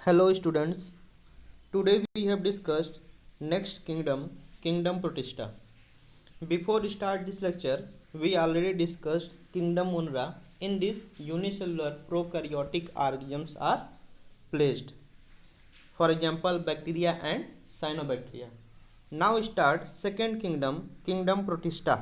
Hello students, today we have discussed next kingdom Protista. Before start this lecture, we already discussed kingdom Munra. In this unicellular prokaryotic organisms are placed. For example, bacteria and cyanobacteria. Now start second kingdom Protista.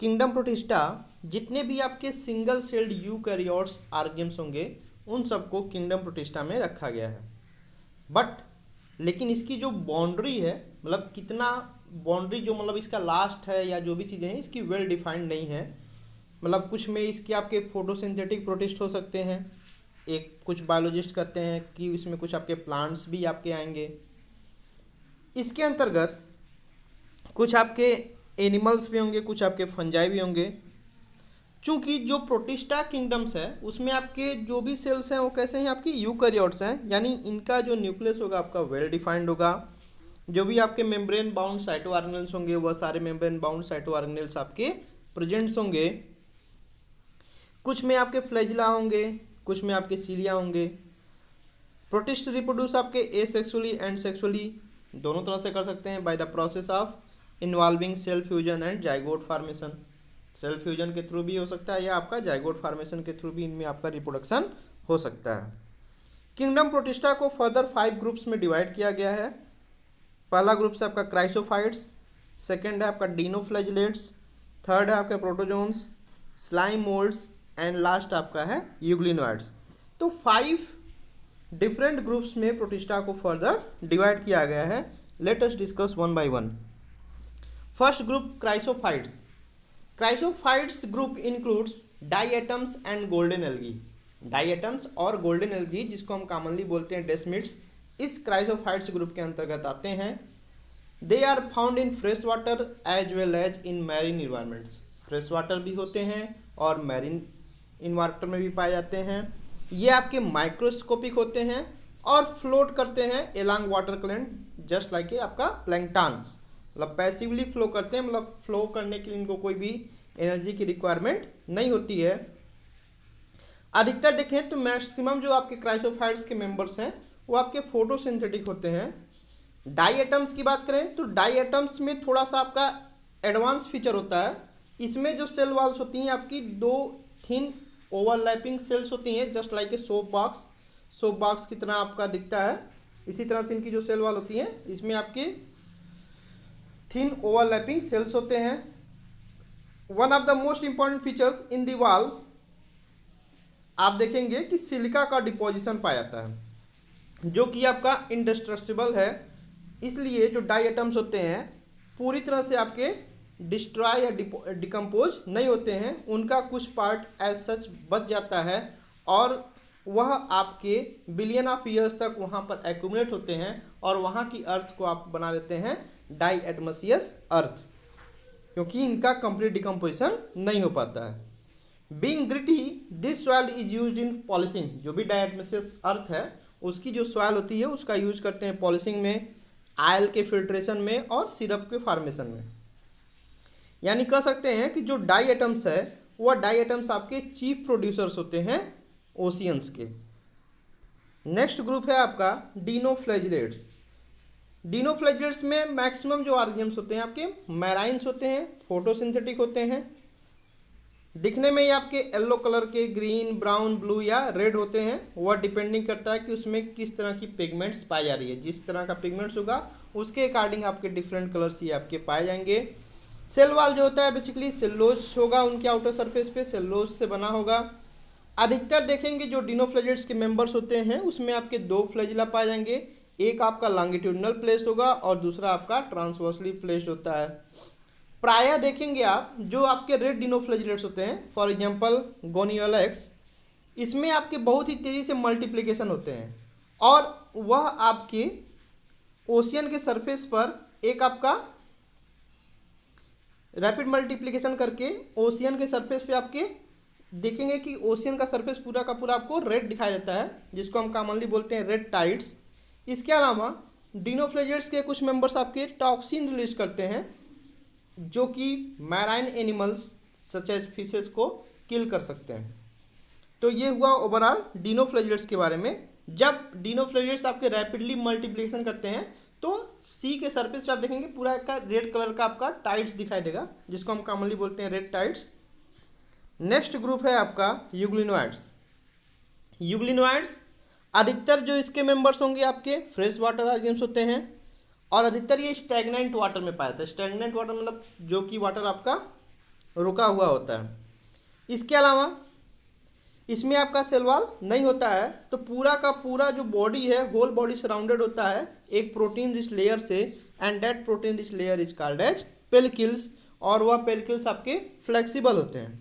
Kingdom protista जितने भी आपके single celled eukaryotes organs होंगे उन सबको kingdom protista में रखा गया है। बट लेकिन इसकी जो बाउंड्री है, मतलब कितना बाउंड्री जो मतलब इसका लास्ट है या जो भी चीज़ें हैं इसकी वेल डिफाइंड नहीं है। मतलब कुछ में इसके आपके फोटोसिंथेटिक प्रोटिस्ट हो सकते हैं, एक कुछ बायोलॉजिस्ट कहते हैं कि इसमें कुछ आपके प्लांट्स भी आपके आएंगे। इसके अंतर्गत कुछ आपके एनिमल्स भी होंगे, कुछ आपके फंजाई भी होंगे। चूंकि जो प्रोटिस्टा किंगडम्स है उसमें आपके जो भी सेल्स हैं वो कैसे हैं, आपके यूकैरियोट्स हैं, यानी इनका जो न्यूक्लियस होगा आपका वेल डिफाइंड होगा। जो भी आपके मेम्ब्रेन बाउंड साइटो ऑर्गेनेल्स होंगे वह सारे मेम्ब्रेन बाउंड साइटो ऑर्गेनेल्स आपके प्रेजेंट्स होंगे। कुछ में आपके फ्लैजिला होंगे, कुछ में आपके सीलिया होंगे। प्रोटिस्ट रिप्रोड्यूस आपके एसेक्सुअली एंड सेक्सुअली दोनों तरह से कर सकते हैं by the process of involving cell fusion and zygote formation. Cell fusion के थ्रू भी हो सकता है या आपका जाइगोट फॉर्मेशन के थ्रू भी इनमें आपका रिप्रोडक्शन हो सकता है। किंगडम प्रोटिस्टा को फर्दर 5 ग्रुप्स में डिवाइड किया गया है। पहला ग्रुप से आपका क्राइसोफाइट्स, सेकेंड है आपका डीनोफ्लैजिलेट्स, थर्ड है आपके protozoans, slime moulds and last आपका है यूग्लिनोइड्स। तो 5 डिफरेंट ग्रुप्स में प्रोटिस्टा को फर्दर डिवाइड किया गया है। Let us discuss one by one. First group chrysophytes. Chrysophytes group includes diatoms and golden algae. Diatoms और गोल्डन एल्गी जिसको हम कॉमनली बोलते हैं डेस्मिड्स, इस क्राइसोफाइट्स ग्रुप के अंतर्गत आते हैं। They are found in fresh water as well as in marine environments. Fresh water भी होते हैं और मैरीन इन्वायरमेंट में भी पाए जाते हैं। ये आपके माइक्रोस्कोपिक होते हैं और फ्लोट करते हैं along water current just like आपका प्लैंक्टन्स। मतलब पैसिवली फ्लो करते हैं, मतलब फ्लो करने के लिए इनको कोई भी एनर्जी की रिक्वायरमेंट नहीं होती है। अधिकतर देखें तो मैक्सिमम जो आपके क्राइसोफाइट्स के मेंबर्स हैं वो आपके फोटोसिंथेटिक होते हैं। डाइएटम्स की बात करें तो डाइएटम्स में थोड़ा सा आपका एडवांस फीचर होता है। इसमें जो सेल वॉल्स होती हैं आपकी 2 थिन ओवरलैपिंग सेल्स होती हैं just like a soap box की तरह आपका दिखता है। इसी तरह से इनकी जो सेल वॉल होती हैं इसमें आपके थिन ओवरलैपिंग सेल्स होते हैं। One of the most important features in the walls आप देखेंगे कि सिलिका का डिपोजिशन पाया जाता है जो कि आपका इंडिस्ट्रक्टिबल है। इसलिए जो डाइएटम्स होते हैं पूरी तरह से आपके डिस्ट्रॉय या डिकम्पोज नहीं होते हैं, उनका कुछ पार्ट एज सच बच जाता है और वह आपके बिलियन ऑफ ईयर्स तक वहाँ पर एक्यूमुलेट होते हैं और वहाँ की अर्थ को आप बना देते हैं डाइएटमसियस अर्थ, क्योंकि इनका कंप्लीट डिकम्पोजिशन नहीं हो पाता है। Being gritty this soil is used in polishing. जो भी डाइएटमसियस अर्थ है उसकी जो सॉइल होती है उसका यूज करते हैं पॉलिशिंग में, आयल के फिल्ट्रेशन में और सिरप के फॉर्मेशन में। यानी कह सकते हैं कि जो डाइएटम्स है वह डाइएटम्स आपके चीफ प्रोड्यूसर्स होते हैं ओशियंस के। नेक्स्ट ग्रुप है आपका डीनोफ्लैजिलेट्स। डीनोफ्लैजिलेट्स में मैक्सिमम जो ऑर्गेन्स होते हैं आपके मैराइन्स होते हैं, फोटोसिंथेटिक होते हैं। दिखने में ये आपके येलो कलर के, ग्रीन, ब्राउन, ब्लू या रेड होते हैं। वह डिपेंडिंग करता है कि उसमें किस तरह की पिगमेंट्स पाई जा रही है। जिस तरह का पिगमेंट्स होगा उसके अकॉर्डिंग आपके डिफरेंट कलर्स ये आपके पाए जाएंगे। सेल वॉल जो होता है बेसिकली सेलुलोज होगा, उनके आउटर सरफेस पे सेलुलोज से बना होगा। अधिकतर देखेंगे जो डीनोफ्लैजिलेट्स के मेंबर्स होते हैं उसमें आपके 2 फ्लैजिला पाए जाएंगे। एक आपका लॉन्गिट्यूडिनल प्लेस होगा और दूसरा आपका ट्रांसवर्सली प्लेस्ड होता है। प्रायः देखेंगे आप जो आपके रेड डीनोफ्लैजिलेट्स होते हैं, फॉर एग्जांपल गोनियोलेक्स, इसमें आपके बहुत ही तेज़ी से मल्टीप्लिकेशन होते हैं और वह आपके ओशियन के सरफेस पर एक आपका रैपिड मल्टीप्लिकेशन करके ओशियन के सरफेस पे आपके देखेंगे कि ओशियन का सरफेस पूरा का पूरा आपको रेड दिखाई देता है, जिसको हम कॉमनली बोलते हैं रेड टाइड्स। इसके अलावा डीनोफ्लैजिलेट्स के कुछ मेंबर्स आपके टॉक्सिन रिलीज करते हैं जो कि marine animals such as fishes को किल कर सकते हैं। तो ये हुआ ओवरऑल डीनोफ्लैजिलेट्स के बारे में जब डिनोफ्लेगेट्स आपके रैपिडली मल्टीप्लिकेशन करते हैं तो सी के सरफेस पे आप देखेंगे पूरा का रेड कलर का आपका टाइड्स दिखाई देगा, जिसको हम कॉमनली बोलते हैं रेड टाइड्स। नेक्स्ट ग्रुप है आपका यूग्लिनोइड्स। यूग्लिनोइड्स अधिकतर जो इसके मेंबर्स होंगे आपके फ्रेश वाटर ऑर्गेनिम्स होते हैं, और अधिकतर ये स्टैग्नेंट वाटर में पाया जाता है। स्टैग्नेंट वाटर मतलब जो कि वाटर आपका रुका हुआ होता है। इसके अलावा इसमें आपका सेल वॉल नहीं होता है, तो पूरा का पूरा जो बॉडी है होल बॉडी सराउंडेड होता है एक प्रोटीन रिच लेयर से, and that protein rich layer is called as pellicles, और वह पेलिकल्स आपके फ्लेक्सिबल होते हैं।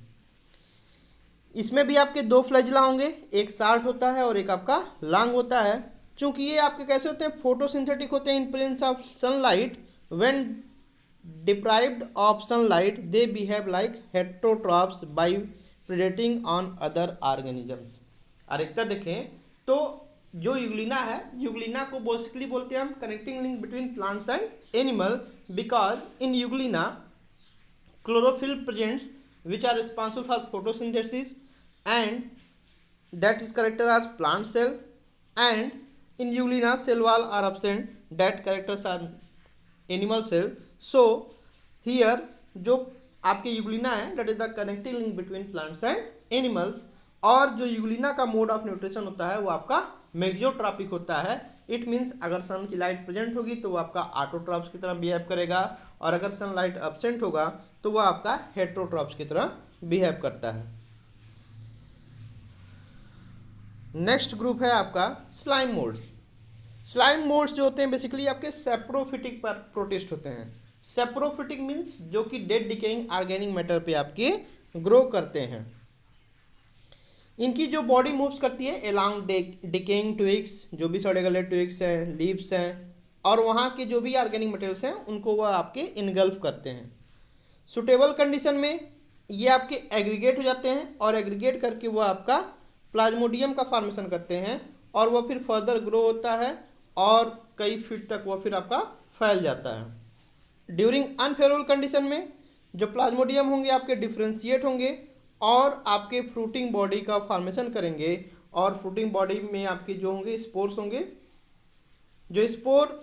इसमें भी आपके दो फ्लैजिला होंगे, एक शार्ट होता है और एक आपका लॉन्ग होता है। चूंकि ये आपके कैसे होते हैं, फोटोसिंथेटिक होते हैं in presence of sunlight, when deprived of sunlight they behave like heterotrophs by predating on other organisms. अधिकतर देखें तो जो यूग्लिना है, यूग्लिना को बेसिकली बोलते हैं हम connecting link between plants and animal, because in Euglena chlorophyll presents which are responsible for photosynthesis, and that is character as plant cell, and in euglena cell wall are absent, that characters are animal cell. So here जो आपके Euglena है that is the connecting link between plants and animals, और जो Euglena का mode of nutrition होता है वो आपका मेक्सियोट्रॉपिक होता है। इट मीन्स अगर सन की लाइट प्रेजेंट होगी तो वो आपका ऑटोट्रॉप्स की तरह बिहेव करेगा, और अगर सनलाइट एब्सेंट होगा तो वह आपका हेटेरोट्रॉप्स की तरह बिहेव करता है। नेक्स्ट ग्रुप है आपका स्लाइम मोल्ड्स। स्लाइम मोल्ड्स जो होते हैं बेसिकली आपके सेप्रोफिटिक पर प्रोटिस्ट होते हैं। सेप्रोफिटिक मीन्स जो कि डेड डिकेइंग ऑर्गेनिक मैटर पे आपके ग्रो करते हैं। इनकी जो बॉडी मूव्स करती है एलॉन्ग डिकेइंग ट्विग्स, जो भी सड़े गले ट्विग्स हैं, लीव्स हैं, और वहाँ के जो भी ऑर्गेनिक मटेरियल्स हैं उनको वह आपके इनगल्फ करते हैं। सुटेबल कंडीशन में ये आपके एग्रीगेट हो जाते हैं, और एग्रीगेट करके वह आपका प्लाज्मोडियम का फॉर्मेशन करते हैं, और वह फिर फर्दर ग्रो होता है और कई फीट तक वह फिर आपका फैल जाता है। ड्यूरिंग अनफेवरेबल कंडीशन में जो प्लाज्मोडियम होंगे आपके डिफ्रेंशिएट होंगे और आपके फ्रूटिंग बॉडी का फॉर्मेशन करेंगे, और फ्रूटिंग बॉडी में आपके जो होंगे स्पोर्स होंगे, जो स्पोर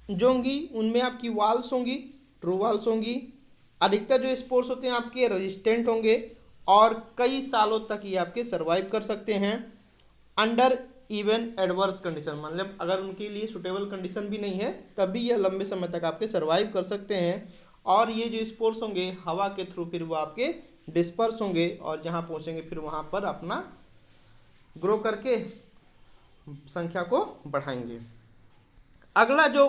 जो होंगी उनमें आपकी वाल्स होंगी, ट्रू वाल्स होंगी। अधिकतर जो स्पोर्स होते हैं आपके रेजिस्टेंट होंगे और कई सालों तक ये आपके सर्वाइव कर सकते हैं अंडर इवन एडवर्स कंडीशन, मतलब अगर उनके लिए सुटेबल कंडीशन भी नहीं है तब भी यह लंबे समय तक आपके सर्वाइव कर सकते हैं। और ये जो स्पोर्स होंगे हवा के थ्रू फिर वो आपके डिस्पर्स होंगे, और जहाँ पहुँचेंगे फिर वहाँ पर अपना ग्रो करके संख्या को बढ़ाएंगे। अगला जो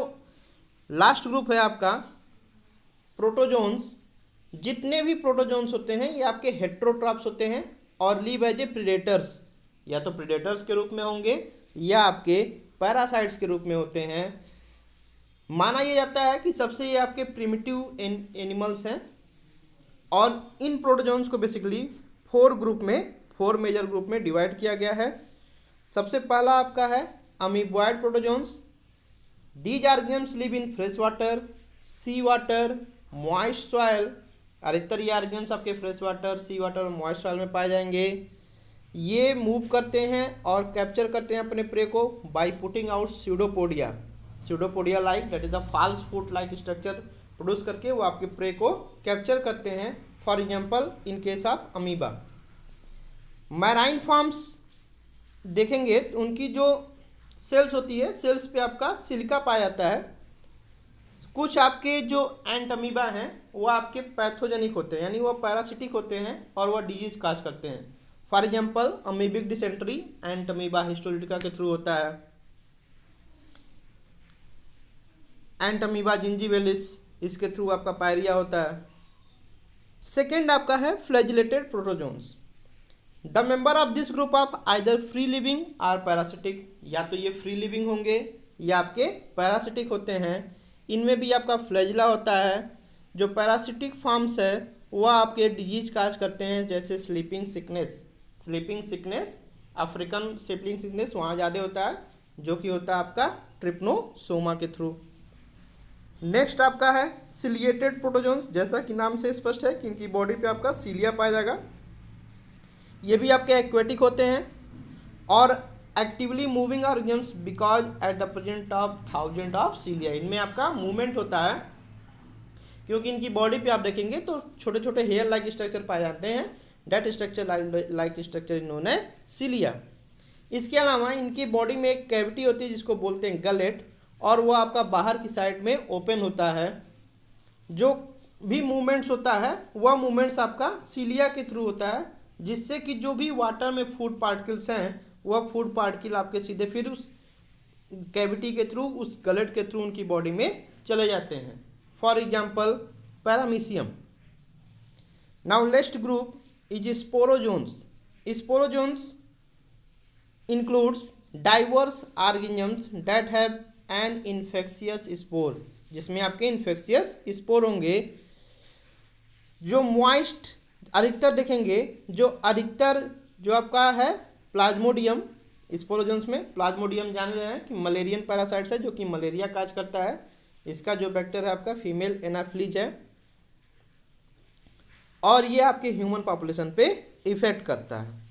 लास्ट ग्रुप है आपका प्रोटोजोन्स। जितने भी प्रोटोजोन्स होते हैं ये आपके हेटेरोट्रॉप्स होते हैं और लिव एज ए प्रीडेटर्स, या तो प्रीडेटर्स के रूप में होंगे या आपके पैरासाइट्स के रूप में होते हैं। माना यह जाता है कि सबसे ये आपके प्रिमिटिव एनिमल्स हैं, और इन प्रोटोजोन्स को बेसिकली फोर मेजर ग्रुप में डिवाइड किया गया है। सबसे पहला आपका है amoeboid protozoans. These organisms live in fresh water, sea water, moist soil. अधिकतर ये ऑर्गेनिम्स आपके फ्रेश वाटर, सी वाटर और मॉइस्ट सॉइल में पाए जाएंगे। ये मूव करते हैं और कैप्चर करते हैं अपने प्रे को by putting out pseudopodia like, that is the false foot like structure produce करके वो आपके प्रे को कैप्चर करते हैं। For example in case of amoeba. Marine forms देखेंगे तो उनकी जो सेल्स होती है, सेल्स पे आपका सिलिका पाया जाता है। कुछ आपके जो एंट अमीबा हैं वो आपके पैथोजेनिक होते हैं, यानी वो पैरासिटिक होते हैं और वह डिजीज काज करते हैं। For example amoebic dysentery ant amoeba histolytica के थ्रू होता है। एंट अमीबा जिंजीवेलिस, इसके थ्रू आपका पायरिया होता है। सेकेंड आपका है flagellated protozoans. The member of this group of either free living और पैरासिटिक, या तो ये फ्री लिविंग होंगे या आपके पैरासिटिक होते हैं। इनमें भी आपका फ्लैजिला होता है। जो पैरासिटिक फॉर्म्स है वह आपके डिजीज काज करते हैं, जैसे sleeping sickness, African sleeping sickness वहाँ ज़्यादा होता है, जो कि होता है आपका ट्रिप्नोसोमा के थ्रू। नेक्स्ट आपका है सिलिएटेड प्रोटोजोन्स। जैसा कि नाम से स्पष्ट है कि इनकी बॉडी पे आपका सीलिया पाया जाएगा। ये भी आपके एक्वेटिक होते हैं और actively moving organisms because at the present of thousand of सीलिया, इनमें आपका मूवमेंट होता है क्योंकि इनकी बॉडी पे आप देखेंगे तो छोटे छोटे हेयर लाइक स्ट्रक्चर पाए जाते हैं, that structure like structure known as cilia. इसके अलावा इनकी बॉडी में एक कैविटी होती है जिसको बोलते हैं गलेट, और वो आपका बाहर की साइड में ओपन होता है। जो भी मूवमेंट्स होता है वह मूवमेंट्स आपका सीलिया के थ्रू होता है, जिससे कि जो भी वाटर में फूड पार्टिकल्स हैं वह फूड पार्टिकल आपके सीधे फिर उस कैविटी के थ्रू, उस गलेट के थ्रू उनकी बॉडी में चले जाते हैं। For example paramecium. Now next group is sporozoans. Sporozoans includes diverse organisms that have an infectious spore, जिसमें आपके इन्फेक्शियस स्पोर होंगे। जो मॉइस्ट अधिकतर देखेंगे, जो अधिकतर जो आपका है प्लाज्मोडियम, स्पोरोजोन्स में प्लाज्मोडियम जान रहे हैं कि मलेरियन पैरासाइट्स है जो कि मलेरिया काज करता है। इसका जो वेक्टर है आपका फीमेल एनाफ्लीज है, और ये आपके ह्यूमन पॉपुलेशन पे इफेक्ट करता है।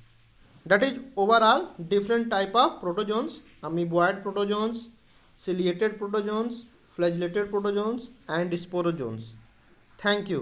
That is overall different type of protozoans: amoeboid protozoans, ciliated protozoans, flagellated protozoans and sporozoans. Thank you.